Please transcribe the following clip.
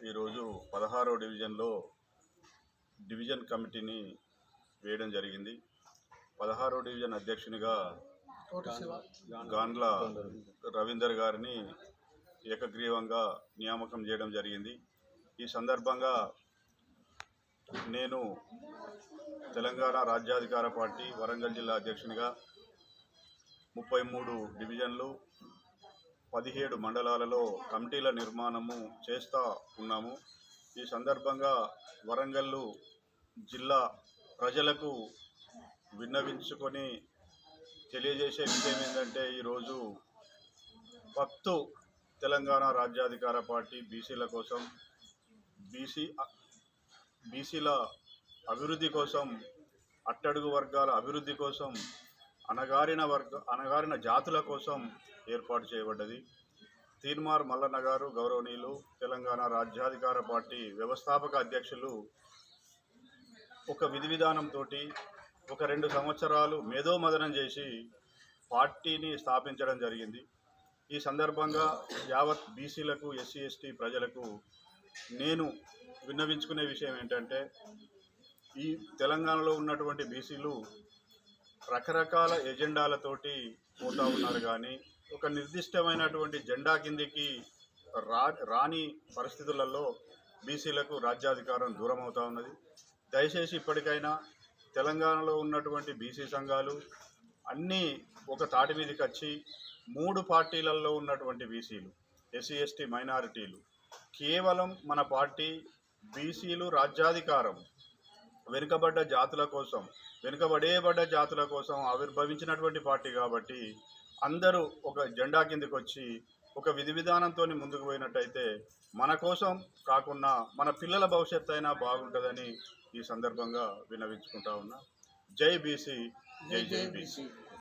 ఈరోజు 16వ డివిజన్లో డివిజన్ కమిటీని వేయడం జరిగింది. 16వ డివిజన్ అధ్యక్షునిగా గాండ్ల రవీందర్ గారిని ఏకగ్రీవంగా నియామకం చేయడం జరిగింది. ఈ సందర్భంగా నేను తెలంగాణ రాజ్యాధికార పార్టీ వరంగల్ జిల్లా అధ్యక్షునిగా 33 డివిజన్లు 17 మండలాలలో కమిటీల నిర్మాణము చేస్తూ ఉన్నాము. ఈ సందర్భంగా వరంగల్ జిల్లా ప్రజలకు విన్నవించుకొని తెలియజేసే విషయం ఏంటంటే, ఈరోజు పక్తు తెలంగాణ రాజ్యాధికార పార్టీ బీసీల కోసం, బీసీల అభివృద్ధి కోసం, అట్టడుగు వర్గాల అభివృద్ధి కోసం, అణగారిన జాతుల కోసం ఏర్పాటు చేయబడ్డది. తీన్మార్ మల్లన్న గారు గౌరవనీయులు తెలంగాణ రాజ్యాధికార పార్టీ వ్యవస్థాపక అధ్యక్షులు ఒక విధి విధానంతో ఒక 2 సంవత్సరాలు మేధోమదనం చేసి పార్టీని స్థాపించడం జరిగింది. ఈ సందర్భంగా యావత్ బీసీలకు, ఎస్సీ ఎస్టీ ప్రజలకు నేను విన్నవించుకునే విషయం ఏంటంటే, ఈ తెలంగాణలో ఉన్నటువంటి బీసీలు రకరకాల ఎజెండాలతోటి పోతూ ఉన్నారు, కానీ ఒక నిర్దిష్టమైనటువంటి జెండా కిందికి రాని పరిస్థితులలో బీసీలకు రాజ్యాధికారం దూరం అవుతూ ఉన్నది. దయచేసి ఇప్పటికైనా తెలంగాణలో ఉన్నటువంటి బీసీ సంఘాలు అన్నీ ఒక తాటి మీదకి వచ్చి 3 పార్టీలలో ఉన్నటువంటి బీసీలు, ఎస్సీ ఎస్టీ మైనారిటీలు, కేవలం మన పార్టీ బీసీలు రాజ్యాధికారం వెనుకబడ్డ జాతుల కోసం ఆవిర్భవించినటువంటి పార్టీ కాబట్టి అందరూ ఒక జెండా కిందకి వచ్చి ఒక విధి విధానంతో ముందుకు పోయినట్టయితే మన కోసం కాకుండా మన పిల్లల భవిష్యత్తు అయినా బాగుంటుందని ఈ సందర్భంగా విన్నవించుకుంటా ఉన్నా. జై బీసీ, జై జై బీసీ.